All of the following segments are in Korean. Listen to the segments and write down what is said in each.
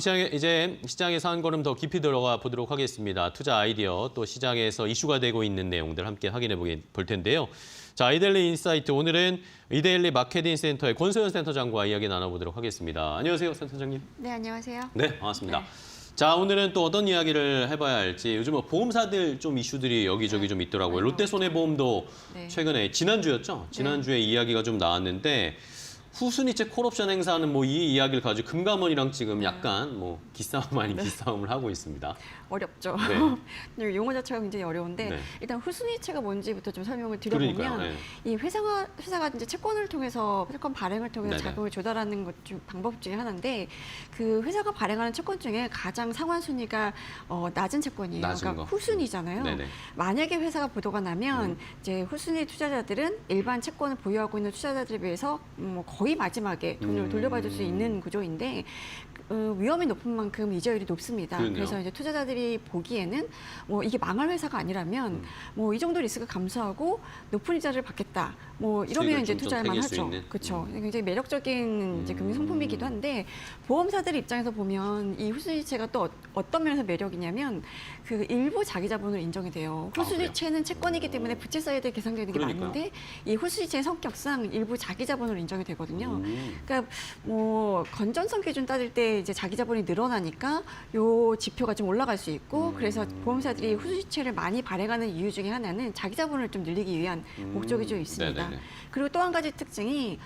이제 시장에서 한 걸음 더 깊이 들어가 보도록 하겠습니다. 투자 아이디어 또 시장에서 이슈가 되고 있는 내용들 함께 확인해 볼 텐데요. 자, 이데일리 인사이트 오늘은 이데일리 마케팅 센터의 권소연 센터장과 이야기 나눠보도록 하겠습니다. 안녕하세요, 센터장님. 네, 안녕하세요. 네, 반갑습니다. 네. 자, 오늘은 또 어떤 이야기를 해봐야 할지 요즘 뭐 보험사들 좀 이슈들이 여기저기 좀 있더라고요. 롯데손해보험도 네. 최근에 지난주였죠? 지난주에 이야기가 좀 나왔는데 후순위채 콜옵션 행사하는 뭐 이 이야기를 가지고 금감원이랑 지금 약간 뭐 기싸움 아닌 기싸움을 하고 있습니다. 어렵죠. 네. 용어 자체가 굉장히 어려운데 네. 일단 후순위채가 뭔지부터 좀 설명을 드려보면 그러니까요. 네. 이 회사가 이제 채권을 통해서 채권 발행을 통해서 네네. 자금을 조달하는 것 중 방법 중에 하나인데 그 회사가 발행하는 채권 중에 가장 상환 순위가 낮은 채권이에요. 낮은 그러니까 거. 후순위잖아요. 네네. 만약에 회사가 부도가 나면 이제 후순위 투자자들은 일반 채권을 보유하고 있는 투자자들에 비해서 거의 마지막에 돈을 돌려받을 수 있는 구조인데 위험이 높은 만큼 이자율이 높습니다. 그러네요. 그래서 이제 투자자들이 보기에는 뭐 이게 망할 회사가 아니라면 뭐 이 정도 리스크 감수하고 높은 이자를 받겠다. 뭐 이러면 이제 좀 투자할 챙길 수 만하죠. 있는? 그렇죠. 굉장히 매력적인 이제 금융 상품이기도 한데 보험사들 입장에서 보면 이 후순위채가 또 어떤 면에서 매력이냐면 그 일부 자기 자본으로 인정이 돼요. 후순위채는 채권이기 때문에 부채 사이드에 계산되는 게 그러니까. 맞는데 이 후순위채의 성격상 일부 자기 자본으로 인정이 되거든요. 그러니까 뭐 건전성 기준 따질 때 이제 자기 자본이 늘어나니까 요 지표가 좀 올라갈 수 있고 그래서 보험사들이 후순위채를 많이 발행하는 이유 중에 하나는 자기 자본을 좀 늘리기 위한 목적이 좀 있습니다. 네네네. 그리고 또 한 가지 특징이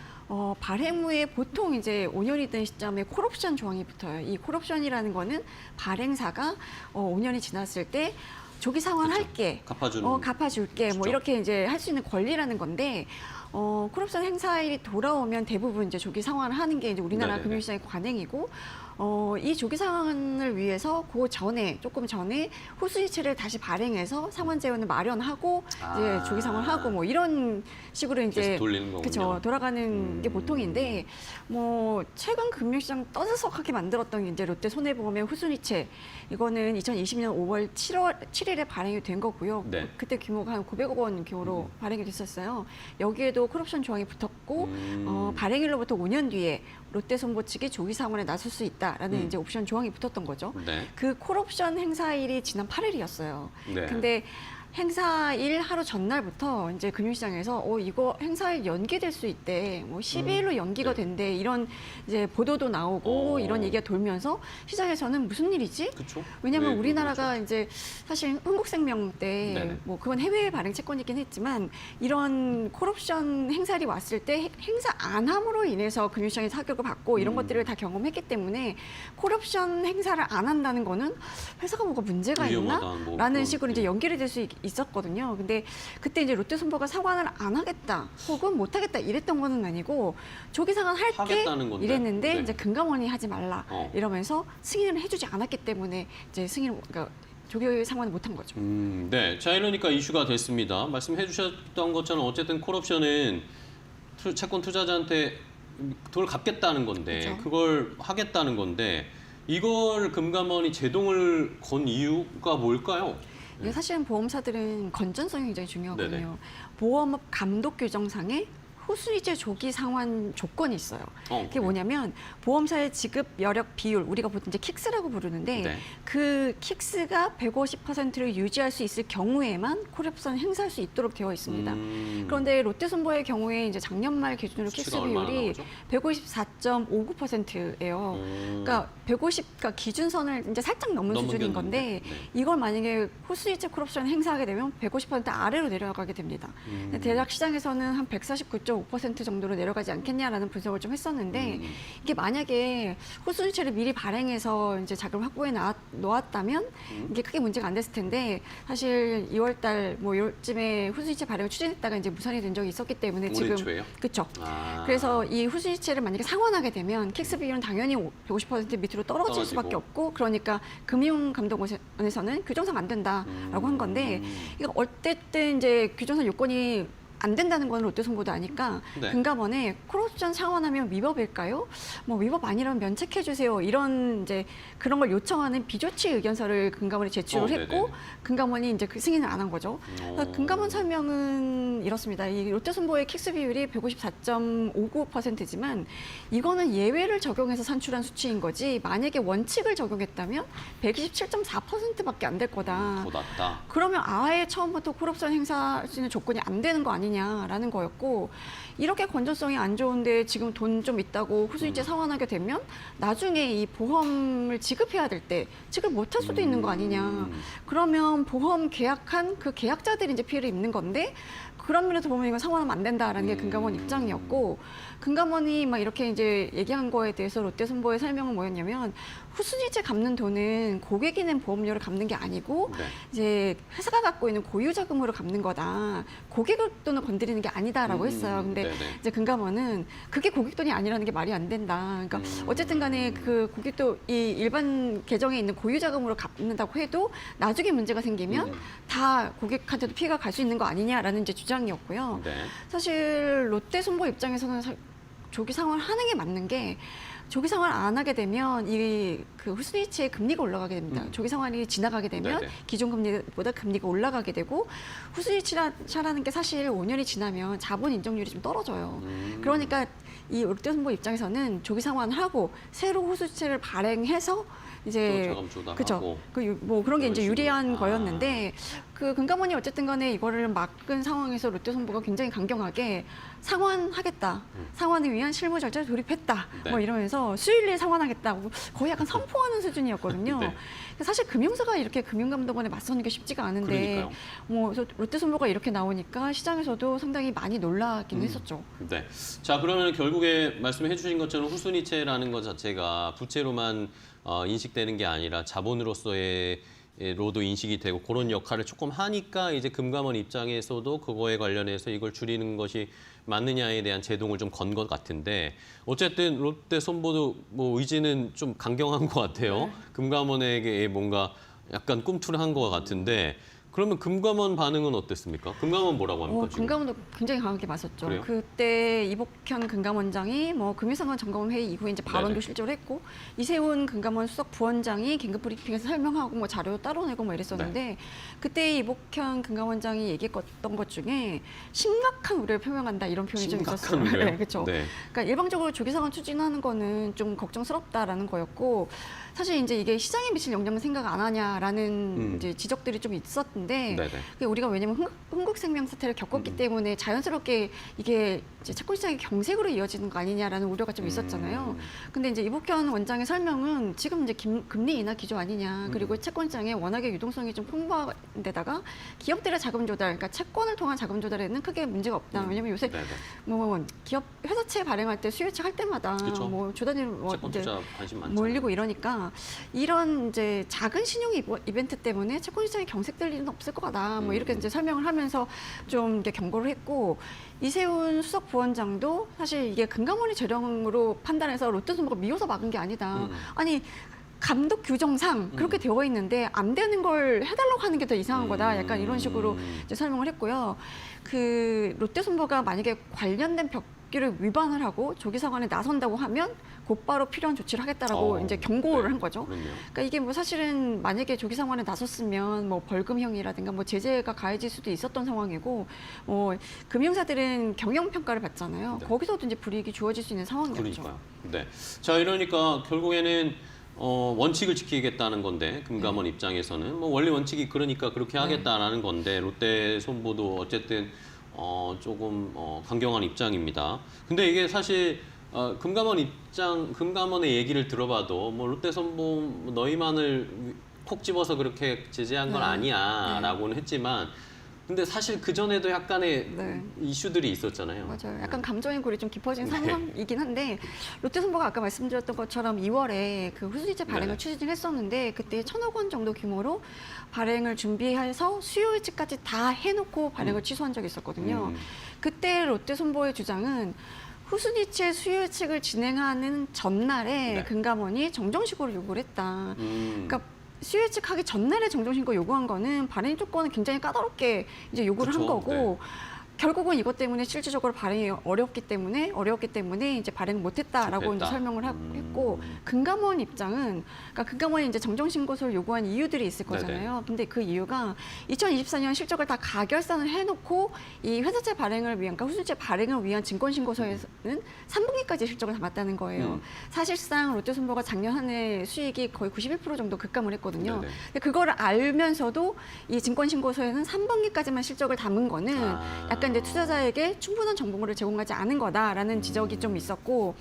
발행 후에 보통 이제 5년이 된 시점에 콜옵션 조항이 붙어요. 이 콜옵션이라는 거는 발행사가 5년이 지났을 때 조기 상환할게, 갚아주는 갚아줄게, 뭐 그렇죠. 이렇게 이제 할 수 있는 권리라는 건데 콜옵션 행사일이 돌아오면 대부분 이제 조기 상환을 하는 게 이제 우리나라 네네네. 금융시장의 관행이고 이 조기 상환을 위해서 조금 전에 후순위채를 다시 발행해서 상환 재원을 마련하고 이제 조기 상환하고 뭐 이런 식으로 이제 계속 돌리는 거군요. 그쵸, 돌아가는 게 보통인데 뭐 최근 금융시장 떠들썩하게 만들었던 게 이제 롯데 손해보험의 후순위채 이거는 2020년 5월 7일에 발행이 된 거고요. 네. 그때 규모가 한 900억 원 규모로 발행이 됐었어요. 여기에도 콜옵션 조항이 붙었고 발행일로부터 5년 뒤에 롯데손보 측이 조기 상환에 나설 수 있다라는 이제 옵션 조항이 붙었던 거죠. 네. 그 콜옵션 행사일이 지난 8일이었어요. 네. 근데 행사일 하루 전날부터 이제 금융시장에서 이거 행사일 연기될 수 있대. 뭐 12일로 연기가 네. 된대. 이런 이제 보도도 나오고 이런 얘기가 돌면서 시장에서는 무슨 일이지? 그렇죠. 왜냐하면 네, 우리나라가 이제 사실 흥국생명 때 네네. 뭐 그건 해외 발행 채권이긴 했지만 이런 콜옵션 행사일이 왔을 때 행사 안 함으로 인해서 금융시장이 타격을 받고 이런 것들을 다 경험했기 때문에 콜옵션 행사를 안 한다는 거는 회사가 뭐가 문제가 있나? 위험하다, 뭐 라는 그런 식으로 이제 느낌. 연결이 될 수 있었거든요. 근데 그때 이제 롯데손보가 상환을 안 하겠다 혹은 못 하겠다 이랬던 거는 아니고 조기 상환할게 하겠다는 건데. 이랬는데 네. 이제 금감원이 하지 말라 이러면서 승인을 해주지 않았기 때문에 이제 그러니까 조기 상환을 못한 거죠. 네. 자, 이러니까 이슈가 됐습니다. 말씀해 주셨던 것처럼 어쨌든 콜옵션은 채권 투자자한테 돈을 갚겠다는 건데 그렇죠. 그걸 하겠다는 건데 이걸 금감원이 제동을 건 이유가 뭘까요? 이게 사실은 보험사들은 건전성이 굉장히 중요하거든요. 네네. 보험업 감독 규정상에 후순위채 조기 상환 조건이 있어요. 그게 그래요? 뭐냐면 보험사의 지급 여력 비율, 우리가 보통 이제 킥스라고 부르는데 네. 그 킥스가 150%를 유지할 수 있을 경우에만 콜옵션 행사할 수 있도록 되어 있습니다. 그런데 롯데손보의 경우에 이제 작년 말 기준으로 킥스 수치가 얼마나 비율이 나오죠? 154.59%예요. 그러니까 150, 기준선을 이제 살짝 넘은 수준인 넘겼는데. 건데 네. 이걸 만약에 후순위채 콜옵션 행사하게 되면 150% 아래로 내려가게 됩니다. 근데 대략 시장에서는 한 149.5% 정도로 내려가지 않겠냐라는 분석을 좀 했었는데 이게 만약에 후순위채를 미리 발행해서 이제 자금을 확보해 놓았다면 이게 크게 문제가 안 됐을 텐데 사실 2월달 뭐 요쯤에 후순위채 발행을 추진했다가 이제 무산이 된 적이 있었기 때문에 올해 지금 초에요? 그렇죠. 아. 그래서 이 후순위채를 만약에 상환하게 되면 킥스 비율은 당연히 150% 밑으로 떨어질 떨어지고. 수밖에 없고 그러니까 금융감독원에서는 규정상 안 된다라고 한 건데 이거 어쨌든 이제 규정상 요건이 안 된다는 건 롯데손보도 아니까 네. 금감원에 콜옵션 상환하면 위법일까요? 뭐 위법 아니라면 면책해 주세요. 이런 이제 그런 걸 요청하는 비조치 의견서를 금감원에 제출을 했고 네네네. 금감원이 이제 그 승인을 안 한 거죠. 그러니까 금감원 설명은 이렇습니다. 이 롯데손보의 킥스 비율이 154.59%지만 이거는 예외를 적용해서 산출한 수치인 거지 만약에 원칙을 적용했다면 127.4%밖에 안 될 거다. 더 낮다. 그러면 아예 처음부터 콜옵션 행사할 수 있는 조건이 안 되는 거 아니냐라는 거였고 이렇게 건전성이 안 좋은데 지금 돈 좀 있다고 후순위채 상환하게 되면 나중에 이 보험을 지급해야 될 때 지급 못할 수도 있는 거 아니냐. 그러면 보험 계약한 그 계약자들이 이제 피해를 입는 건데 그런 면에서 보면 이건 상환하면 안 된다라는 게 금감원 입장이었고 금감원이 막 이렇게 이제 얘기한 거에 대해서 롯데손보의 설명은 뭐였냐면 후순위채 갚는 돈은 고객이 낸 보험료를 갚는 게 아니고 네. 이제 회사가 갖고 있는 고유 자금으로 갚는 거다. 고객의 돈을 건드리는 게 아니다라고 했어요. 근데 네네. 이제 금감원은 그게 고객 돈이 아니라는 게 말이 안 된다. 그러니까 어쨌든 간에 그 고객도 이 일반 계정에 있는 고유 자금으로 갚는다고 해도 나중에 문제가 생기면 다 고객한테도 피해가 갈 수 있는 거 아니냐라는 이제 주장이었고요. 네. 사실 롯데손보 입장에서는 조기 상환하는 게 맞는 게 조기 상환 안 하게 되면 이 그 후순위채의 금리가 올라가게 됩니다. 조기 상환이 지나가게 되면 네네. 기존 금리보다 금리가 올라가게 되고 후순위채라는 게 사실 5년이 지나면 자본 인정률이 좀 떨어져요. 그러니까 이 롯데손보 입장에서는 조기 상환하고 새로 후순위채를 발행해서 이제 또 자금 조달하고 그쵸. 뭐 그런 게 그런 이제 식으로. 유리한 거였는데 그 금감원이 어쨌든 간에 이거를 막은 상황에서 롯데손보가 굉장히 강경하게 상환하겠다. 상환을 위한 실무 절차를 돌입했다. 네. 뭐 이러면서 수일리에 상환하겠다고 거의 약간 선포하는 수준이었거든요. 네. 사실 금융사가 이렇게 금융감독원에 맞서는 게 쉽지가 않은데 그러니까요. 뭐 그래서 롯데손보가 이렇게 나오니까 시장에서도 상당히 많이 놀라긴 했었죠. 네. 자, 그러면 결국에 말씀해 주신 것처럼 후순위채라는 것 자체가 부채로만 인식되는 게 아니라 자본으로서의 로도 인식이 되고 그런 역할을 조금 하니까 이제 금감원 입장에서도 그거에 관련해서 이걸 줄이는 것이 맞느냐에 대한 제동을 좀 건 것 같은데 어쨌든 롯데손보도 뭐 의지는 좀 강경한 것 같아요. 네. 금감원에게 뭔가 약간 꿈틀한 것 같은데 그러면 금감원 반응은 어땠습니까? 금감원 뭐라고 합니까? 지금? 금감원도 굉장히 강하게 맞섰죠. 그래요? 그때 이복현 금감원장이 뭐 금융상황 점검 회의 이후에 이제 발언도 네네. 실제로 했고 이세훈 금감원 수석 부원장이 긴급 브리핑에서 설명하고 뭐 자료 따로 내고 뭐 이랬었는데 네. 그때 이복현 금감원장이 얘기했던 것 중에 심각한 우려를 표명한다 이런 표현이 좀 심각한 있었어요. 우려요? 네, 그렇죠. 네. 그러니까 일방적으로 조기 상환 추진하는 거는 좀 걱정스럽다라는 거였고 사실 이제 이게 시장에 미칠 영향을 생각 안 하냐라는 이제 지적들이 좀 있었는데 네네. 그게 우리가 왜냐면 흥국생명 사태를 겪었기 때문에 자연스럽게 이게 이제 채권 시장의 경색으로 이어지는 거 아니냐라는 우려가 좀 있었잖아요. 근데 이제 이복현 원장의 설명은 지금 이제 금리 인하 기조 아니냐 그리고 채권 시장에 워낙에 유동성이 좀 풍부한 데다가 기업들의 자금 조달, 그러니까 채권을 통한 자금 조달에는 크게 문제가 없다. 왜냐면 요새 네네. 뭐 기업 회사채 발행할 때 수요채 할 때마다 그쵸. 뭐 조단위 채권 이제 투자 관심 많죠. 몰리고 이러니까 이런 이제 작은 신용 이벤트 때문에 채권 시장이 경색될 일은 없을 거다. 뭐 이렇게 이제 설명을 하면서 좀 이렇게 경고를 했고 이세훈 수석 부원장도 사실 이게 금감원이 재령으로 판단해서 롯데손보가 미워서 막은 게 아니다. 아니 감독 규정상 그렇게 되어 있는데 안 되는 걸 해달라고 하는 게 더 이상한 거다. 약간 이런 식으로 이제 설명을 했고요. 그 롯데손보가 만약에 관련된 법규를 위반을 하고 조기 상환에 나선다고 하면 곧바로 필요한 조치를 하겠다라고 이제 경고를 한 거죠. 그렇네요. 그러니까 이게 뭐 사실은 만약에 조기 상환에 나섰으면 뭐 벌금형이라든가 뭐 제재가 가해질 수도 있었던 상황이고 금융사들은 경영 평가를 받잖아요. 네. 거기서도 이제 불이익이 주어질 수 있는 상황이었죠. 그러니까요. 네. 자, 이러니까 결국에는 원칙을 지키겠다는 건데 금감원 입장에서는 뭐 원리 원칙이 그러니까 그렇게 하겠다라는 건데 롯데손보도 어쨌든 조금 강경한 입장입니다. 근데 이게 사실 금감원의 얘기를 들어봐도 뭐 롯데손보 너희만을 콕 집어서 그렇게 제재한 건 네. 아니야라고는 했지만 근데 사실 그 전에도 약간의 네. 이슈들이 있었잖아요. 맞아요. 약간 감정의 골이 좀 깊어진 상황이긴 한데 롯데손보가 아까 말씀드렸던 것처럼 2월에 그 후순위채 발행을 네네. 추진을 했었는데 그때 1,000억 원 정도 규모로 발행을 준비해서 수요 예측까지 다 해놓고 발행을 취소한 적이 있었거든요. 그때 롯데손보의 주장은 후순위채 수요 예측을 진행하는 전날에 네. 금감원이 정정신고를 요구를 했다. 그러니까 수요 예측하기 전날에 정정신고 요구한 거는 발행 조건을 굉장히 까다롭게 이제 요구를 그쵸, 한 거고 결국은 이것 때문에 실질적으로 발행이 어려웠기 때문에 이제 발행을 못했다라고 이제 실패했다. 설명을 했고 금감원 입장은 그러니까 금감원이 이제 정정신고서를 요구한 이유들이 있을 네네. 거잖아요. 근데 그 이유가 2024년 실적을 다 가결산을 해놓고 이 회사채 발행을 위한 그러니까 후순위채 발행을 위한 증권신고서에서는 3분기까지 실적을 담았다는 거예요. 사실상 롯데손보가 작년 한 해 수익이 거의 91% 정도 급감을 했거든요. 네네. 근데 그거를 알면서도 이 증권신고서에는 3분기까지만 실적을 담은 거는 약간 이제 투자자에게 충분한 정보를 제공하지 않은 거다라는 지적이 좀 있었고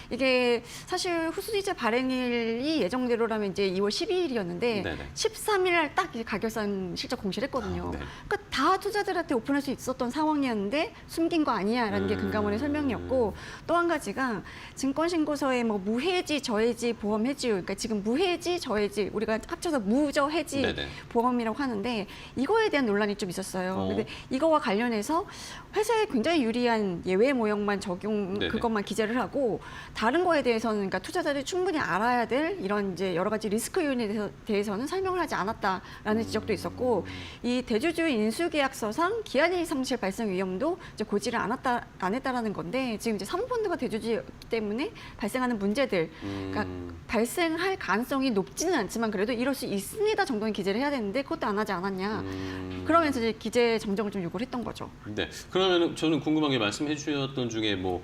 이게 사실 후순위채 발행일이 예정대로라면 이제 2월 12일이었는데 네네. 13일 날 딱 가결산 실적 공시를 했거든요. 네. 그러니까 다 투자자들한테 오픈할 수 있었던 상황이었는데 숨긴 거 아니야라는 게 금감원의 설명이었고 또 한 가지가 증권신고서에 뭐 무해지, 저해지, 보험 해지율 그러니까 지금 무해지, 저해지 우리가 합쳐서 무저해지 네네. 보험이라고 하는데 이거에 대한 논란이 좀 있었어요. 근데 이거와 관련해서 회사에 굉장히 유리한 예외 모형만 적용 네네. 그것만 기재를 하고 다른 거에 대해서는 그러니까 투자자들이 충분히 알아야 될 이런 이제 여러 가지 리스크 요인에 대해서는 설명을 하지 않았다라는 지적도 있었고 이 대주주 인수계약서상 기한이익 상실 발생 위험도 이제 고지를 안 했다라는 건데 지금 이제 사모펀드가 대주주이기 때문에 발생하는 문제들 그러니까 발생할 가능성이 높지는 않지만 그래도 이럴 수 있습니다 정도는 기재를 해야 되는데 그것도 안 하지 않았냐. 그러면서 이제 기재 정정을 좀 요구를 했던 거죠. 네. 그러면 저는 궁금한 게 말씀해 주셨던 중에 뭐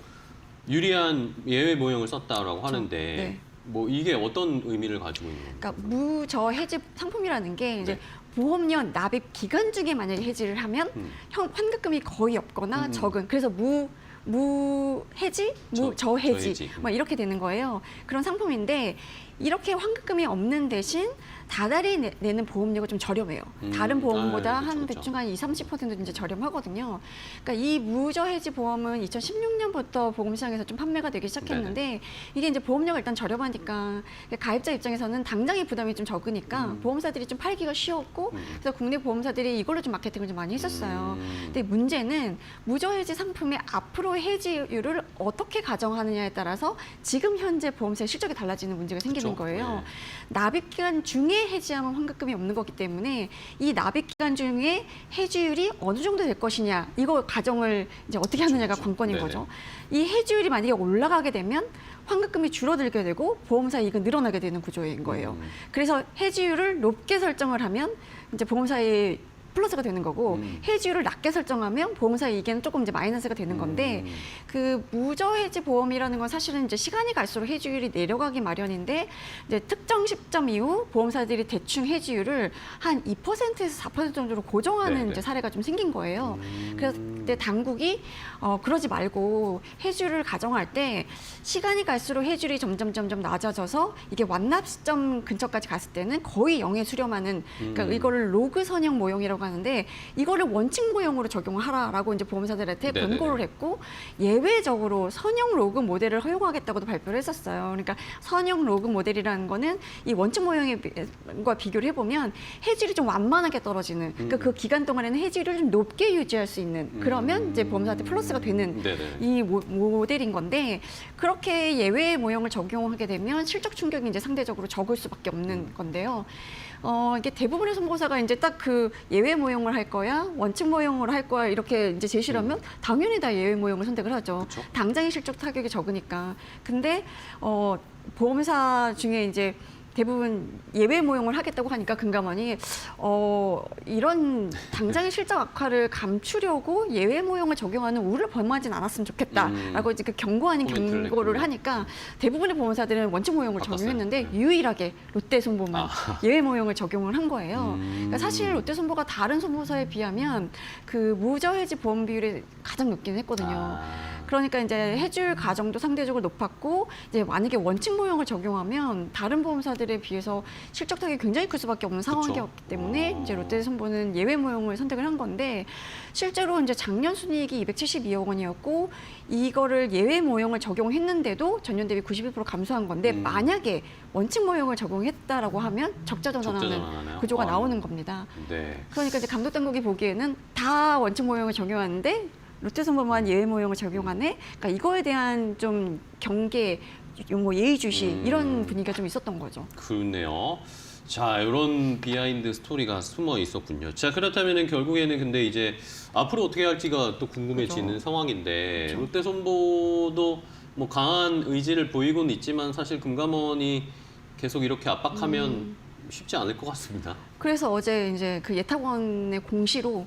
유리한 예외 모형을 썼다라고 하는데 네. 뭐 이게 어떤 의미를 가지고 있는 건가요? 그러니까 무저해지 상품이라는 게 이제 네. 보험료 납입 기간 중에 만약에 해지를 하면 환급금이 거의 없거나 적은 그래서 무해지, 저해지 저해지. 뭐 이렇게 되는 거예요. 그런 상품인데 이렇게 환급금이 없는 대신 다달이 내는 보험료가 좀 저렴해요. 다른 보험보다 그렇죠, 한 그렇죠. 대충 한 20-30% 이제 저렴하거든요. 그러니까 이 무저해지 보험은 2016년부터 보험시장에서 좀 판매가 되기 시작했는데 이게 이제 보험료가 일단 저렴하니까 가입자 입장에서는 당장의 부담이 좀 적으니까 보험사들이 좀 팔기가 쉬웠고 그래서 국내 보험사들이 이걸로 좀 마케팅을 좀 많이 했었어요. 근데 문제는 무저해지 상품의 앞으로의 해지율을 어떻게 가정하느냐에 따라서 지금 현재 보험사의 실적이 달라지는 문제가 생기는 그렇죠. 거예요. 네. 납입 기간 중에 해지하면 환급금이 없는 거기 때문에 이 납입 기간 중에 해지율이 어느 정도 될 것이냐 이거 가정을 이제 어떻게 하느냐가 그렇죠. 관건인 네네. 거죠. 이 해지율이 만약에 올라가게 되면 환급금이 줄어들게 되고 보험사 이익은 늘어나게 되는 구조인 거예요. 그래서 해지율을 높게 설정을 하면 이제 보험사의 플러스가 되는 거고 해지율을 낮게 설정하면 보험사 이익에는 조금 이제 마이너스가 되는 건데 그 무저해지 보험이라는 건 사실은 이제 시간이 갈수록 해지율이 내려가기 마련인데 이제 특정 시점 이후 보험사들이 대충 해지율을 한 2%에서 4% 정도로 고정하는 네네. 이제 사례가 좀 생긴 거예요. 그래서 그때 당국이 그러지 말고 해지율을 가정할 때 시간이 갈수록 해지율이 점점 낮아져서 이게 완납 시점 근처까지 갔을 때는 거의 0에 수렴하는 그러니까 이거를 로그 선형 모형이라고 하는데 이거를 원칙 모형으로 적용하라라고 이제 보험사들한테 네네네. 권고를 했고 예외적으로 선형 로그 모델을 허용하겠다고도 발표를 했었어요. 그러니까 선형 로그 모델이라는 거는 이 원칙 모형과 비교를 해보면 해지율이 좀 완만하게 떨어지는 그러니까 그 기간 동안에는 해지율을 좀 높게 유지할 수 있는 그러면 이제 보험사한테 플러스가 되는 네네. 이 모델인 건데 그렇게 예외 모형을 적용하게 되면 실적 충격이 이제 상대적으로 적을 수밖에 없는 건데요. 이게 대부분의 선보사가 이제 딱 그 예외 모형을 할 거야, 원칙 모형으로 할 거야 이렇게 이제 제시를 하면 당연히 다 예외 모형을 선택을 하죠. 그쵸. 당장의 실적 타격이 적으니까. 근데 보험사 중에 이제 대부분 예외 모형을 하겠다고 하니까 금감원이 이런 당장의 실적 악화를 감추려고 예외 모형을 적용하는 우를 범하진 않았으면 좋겠다라고 이제 그 경고하는 코멘트를 경고를 했군요. 하니까 대부분의 보험사들은 원칙 모형을 바꿨어요. 적용했는데 네. 유일하게 롯데손보만 예외 모형을 적용을 한 거예요. 그러니까 사실 롯데손보가 다른 손보사에 비하면 그 무저해지 보험 비율이 가장 높긴 했거든요. 그러니까 이제 해지율 가정도 상대적으로 높았고 이제 만약에 원칙 모형을 적용하면 다른 보험사들에 비해서 실적 타격이 굉장히 클 수밖에 없는 상황이었기 때문에 이제 롯데손보는 예외 모형을 선택을 한 건데 실제로 이제 작년 순이익이 272억 원이었고 이거를 예외 모형을 적용했는데도 전년 대비 91% 감소한 건데 만약에 원칙 모형을 적용했다라고 하면 적자 전환하는 적자전환하나요? 구조가 나오는 겁니다. 네. 그러니까 이제 감독 당국이 보기에는 다 원칙 모형을 적용하는데 롯데손보만 예외 모형을 적용하네. 그러니까 이거에 대한 좀 경계, 뭐 예의주시 이런 분위기가 좀 있었던 거죠. 그렇네요. 자, 이런 비하인드 스토리가 숨어 있었군요. 자, 그렇다면은 결국에는 근데 이제 앞으로 어떻게 할지가 또 궁금해지는 그렇죠. 상황인데 그렇죠. 롯데손보도 뭐 강한 의지를 보이고는 있지만 사실 금감원이 계속 이렇게 압박하면 쉽지 않을 것 같습니다. 그래서 어제 이제 그 예탁원의 공시로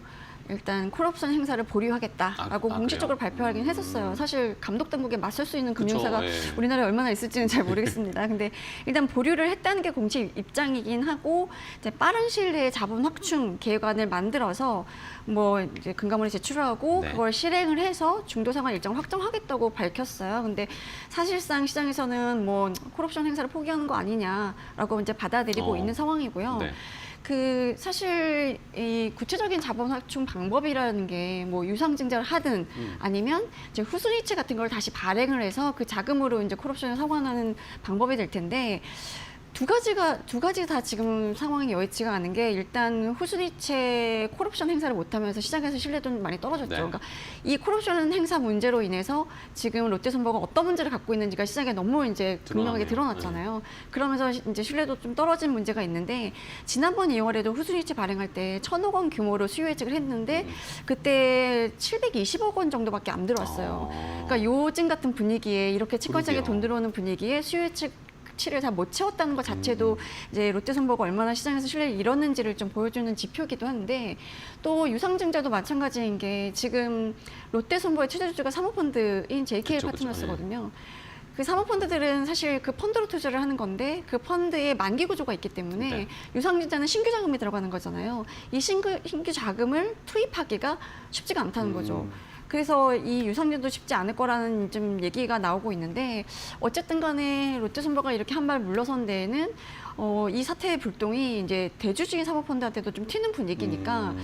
일단 콜옵션 행사를 보류하겠다라고 공식적으로 그래요? 발표하긴 했었어요. 사실 감독 당국에 맞설 수 있는 금융사가 예. 우리나라에 얼마나 있을지는 잘 모르겠습니다. 근데 일단 보류를 했다는 게 공식 입장이긴 하고 이제 빠른 시일 내에 자본 확충 계획안을 만들어서 뭐 이제 금감원에 제출하고 네. 그걸 실행을 해서 중도 상환 일정 확정하겠다고 밝혔어요. 근데 사실상 시장에서는 뭐 콜옵션 행사를 포기하는 거 아니냐라고 이제 받아들이고 있는 상황이고요. 네. 그 사실 이 구체적인 자본 확충 방법이라는 게 뭐 유상증자를 하든 아니면 이제 후순위채 같은 걸 다시 발행을 해서 그 자금으로 이제 콜옵션을 상환하는 방법이 될 텐데 두 가지 다 지금 상황이 여의치가 않은 게 일단 후순위채 콜옵션 행사를 못하면서 시장에서 신뢰도는 많이 떨어졌죠. 네. 그러니까 이 콜옵션 행사 문제로 인해서 지금 롯데손보가 어떤 문제를 갖고 있는지가 시장에 너무 이제 분명하게 드러나네요. 드러났잖아요. 그러면서 이제 신뢰도 좀 떨어진 문제가 있는데 지난번 2월에도 후순위채 발행할 때 1,000억 원 규모로 수요 예측을 했는데 그때 720억 원 정도밖에 안 들어왔어요. 그러니까 요즘 같은 분위기에 이렇게 채권시장에 그러게요. 돈 들어오는 분위기에 수요 예측 치를 다 못 채웠다는 것 자체도 이제 롯데손보가 얼마나 시장에서 신뢰를 잃었는지를 좀 보여주는 지표이기도 한데 또 유상증자도 마찬가지인 게 지금 롯데손보의 최대 주주가 사모펀드인 JKL 그쵸, 파트너스거든요. 그 사모펀드들은 사실 그 펀드로 투자를 하는 건데 그 펀드에 만기 구조가 있기 때문에 네. 유상증자는 신규 자금이 들어가는 거잖아요. 이 신규 자금을 투입하기가 쉽지가 않다는 거죠. 그래서 이 유상증도 쉽지 않을 거라는 좀 얘기가 나오고 있는데 어쨌든 간에 롯데손보가 이렇게 한 발 물러선 데에는 이 사태의 불똥이 이제 대주주인 사모펀드한테도 좀 튀는 분위기니까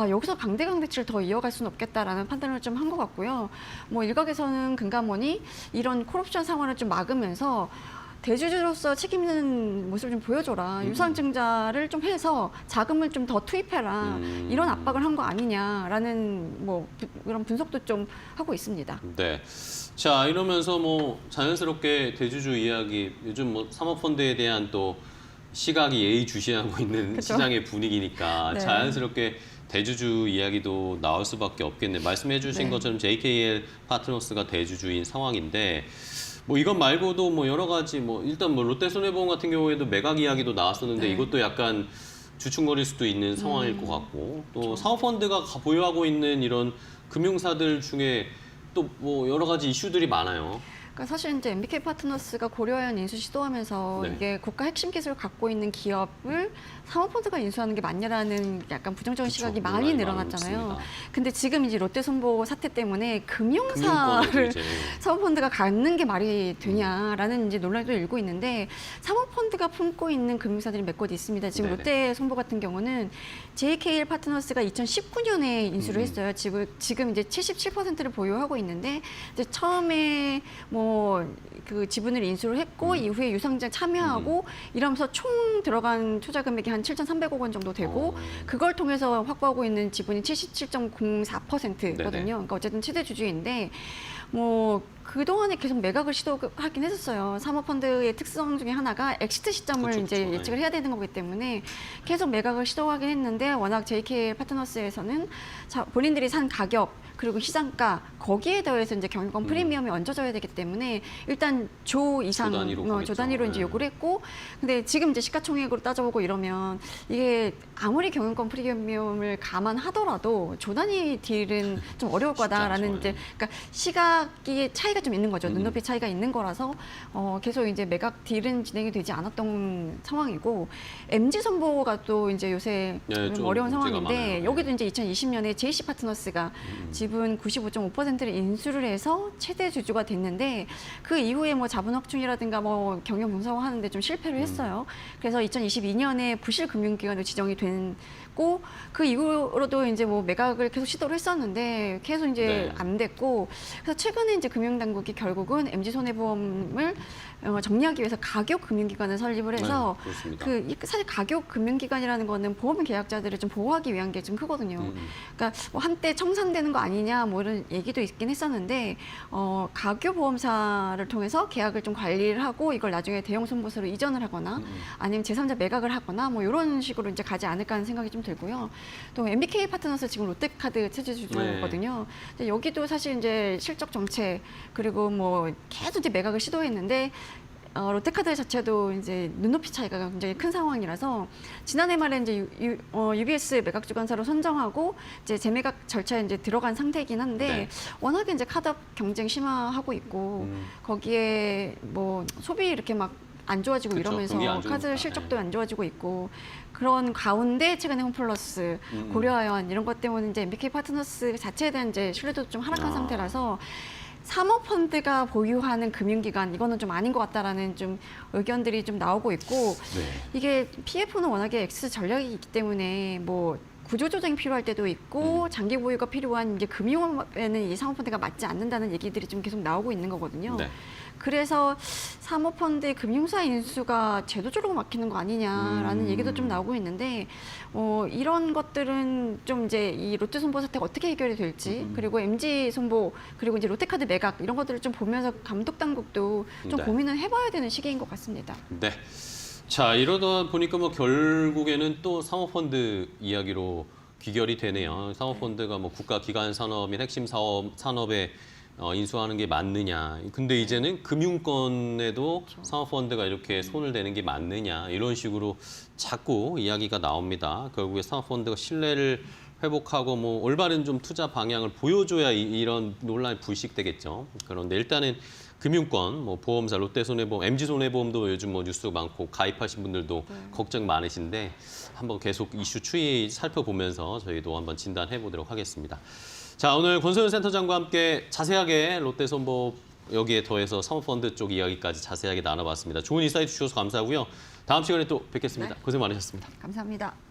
여기서 강대강대치를 더 이어갈 수는 없겠다라는 판단을 좀 한 것 같고요. 뭐 일각에서는 금감원이 이런 콜옵션 상황을 좀 막으면서 대주주로서 책임 있는 모습을 좀 보여줘라. 유상증자를 좀 해서 자금을 좀 더 투입해라. 이런 압박을 한 거 아니냐라는 뭐 그런 분석도 좀 하고 있습니다. 네. 자, 이러면서 뭐 자연스럽게 대주주 이야기, 요즘 뭐 사모펀드에 대한 또 시각이 예의주시하고 있는 그쵸? 시장의 분위기니까 네. 자연스럽게 대주주 이야기도 나올 수밖에 없겠네. 말씀해 주신 네. 것처럼 JKL 파트너스가 대주주인 상황인데 뭐 이것 말고도 뭐 여러 가지 뭐 일단 뭐 롯데손해보험 같은 경우에도 매각 이야기도 나왔었는데 네. 이것도 약간 주춤거릴 수도 있는 상황일 것 같고 또 사모펀드가 보유하고 있는 이런 금융사들 중에 또 뭐 여러 가지 이슈들이 많아요. 그러니까 사실 이제 MBK 파트너스가 고려현 인수 시도하면서 네. 이게 국가 핵심 기술을 갖고 있는 기업을 사모펀드가 인수하는 게 맞냐라는 약간 부정적인 그쵸, 시각이 논란이 많이 많이 늘어났잖아요. 있습니다. 근데 지금 이제 롯데손보 사태 때문에 금융권에도 금융사를 이제 사모펀드가 갖는 게 말이 되냐라는 이제 논란도 일고 있는데 사모펀드가 품고 있는 금융사들이 몇 곳 있습니다. 지금 네네. 롯데손보 같은 경우는 JKL 파트너스가 2019년에 인수를 했어요. 지금 이제 77%를 보유하고 있는데 이제 처음에 뭐 그 지분을 인수를 했고 이후에 유상증 참여하고 이러면서 총 들어간 투자 금액이 한 7,300억 원 정도 되고 그걸 통해서 확보하고 있는 지분이 77.04%거든요. 네네. 그러니까 어쨌든 최대 주주인데 뭐 그동안에 계속 매각을 시도하긴 했었어요. 사모펀드의 특성 중에 하나가 엑시트 시점을 그쵸, 이제 그쵸. 예측을 해야 되는 거기 때문에 계속 매각을 시도하긴 했는데 워낙 JKL 파트너스에서는 본인들이 산 가격 그리고 시장가 거기에 더해서 이제 경영권 프리미엄이 얹어져야 되기 때문에 일단 조 이상 조 단위로 가겠죠. 조 단위로 이제 네. 요구를 했고 근데 지금 이제 시가총액으로 따져보고 이러면 이게 아무리 경영권 프리미엄을 감안하더라도 조 단위 딜은 좀 어려울 쉽지 거다라는 않죠. 이제 예. 그러니까 시각의 차이가 좀 있는 거죠. 눈높이 차이가 있는 거라서 계속 이제 매각 딜은 진행이 되지 않았던 상황이고 MG손보가 또 이제 요새 네, 좀 어려운 문제가 상황인데 많아요. 여기도 이제 2020년에 JC 파트너스가 지분 95.5%를 인수를 해서 최대 주주가 됐는데 그 이후에 뭐 자본 확충이라든가 뭐 경영 분석을 하는데 좀 실패를 했어요. 그래서 2022년에 부실 금융기관으로 지정이 됐고 그 이후로도 이제 뭐 매각을 계속 시도를 했었는데 계속 이제 네. 안 됐고 그래서 최근에 이제 금융당국이 결국은 MZ손해보험을 정리하기 위해서 가격 금융기관을 설립을 해서 네, 그렇습니다. 사실 가격 금융기관이라는 거는 보험 계약자들을 좀 보호하기 위한 게 좀 크거든요. 그러니까 뭐 한때 청산되는 거 아니냐 뭐 이런 얘기도 있긴 했었는데 가교 보험사를 통해서 계약을 좀 관리를 하고 이걸 나중에 대형 손보수로 이전을 하거나 아니면 제3자 매각을 하거나 뭐 이런 식으로 이제 가지 않을까 하는 생각이 좀 들고요. 또 MBK 파트너스 지금 롯데카드 체제주주거든요. 근데 여기도 사실 이제 실적 정책 그리고 뭐 계속 이제 매각을 시도했는데 롯데카드 자체도 이제 눈높이 차이가 굉장히 큰 상황이라서 지난해 말에 이제 UBS 매각 주관사로 선정하고 이제 재매각 절차에 이제 들어간 상태이긴 한데 네. 워낙에 이제 카드업 경쟁 심화하고 있고 거기에 뭐 소비 이렇게 막 안 좋아지고 그쵸, 경기 이러면서 안 카드 좋으니까. 실적도 안 좋아지고 있고 그런 가운데 최근에 홈플러스, 고려아연 이런 것 때문에 이제 MBK 파트너스 자체에 대한 이제 신뢰도도 좀 하락한 상태라서 사모펀드가 보유하는 금융기관 이거는 좀 아닌 것 같다라는 좀 의견들이 좀 나오고 있고 네. 이게 PF는 워낙에 X 전략이 있기 때문에 뭐 구조조정이 필요할 때도 있고 장기 보유가 필요한 이제 금융에는 이 사모펀드가 맞지 않는다는 얘기들이 좀 계속 나오고 있는 거거든요. 네. 그래서 사모펀드 금융사 인수가 제도적으로 막히는 거 아니냐라는 얘기도 좀 나오고 있는데 이런 것들은 좀 이제 이 롯데손보 사태가 어떻게 해결이 될지 그리고 MZ손보 그리고 이제 롯데카드 매각 이런 것들을 좀 보면서 감독 당국도 좀 네. 고민을 해봐야 되는 시기인 것 같습니다. 네. 자, 이러다 보니까 뭐 결국에는 또 사모펀드 이야기로 귀결이 되네요. 사모펀드가 뭐 국가 기관 산업 및 핵심 산업에 인수하는 게 맞느냐. 근데 이제는 금융권에도 사모펀드가 이렇게 손을 대는 게 맞느냐. 이런 식으로 자꾸 이야기가 나옵니다. 결국에 사모펀드가 신뢰를 회복하고 뭐 올바른 좀 투자 방향을 보여줘야 이런 논란이 불식되겠죠. 그런데 일단은 금융권, 뭐 보험사, 롯데손해보험, MZ손해보험도 요즘 뭐 뉴스 많고 가입하신 분들도 걱정 많으신데 한번 계속 이슈 추이 살펴보면서 저희도 한번 진단해 보도록 하겠습니다. 자, 오늘 권소연 센터장과 함께 자세하게 롯데손보 여기에 더해서 사모펀드 쪽 이야기까지 자세하게 나눠봤습니다. 좋은 인사이트 주셔서 감사하고요. 다음 시간에 또 뵙겠습니다. 네. 고생 많으셨습니다. 감사합니다.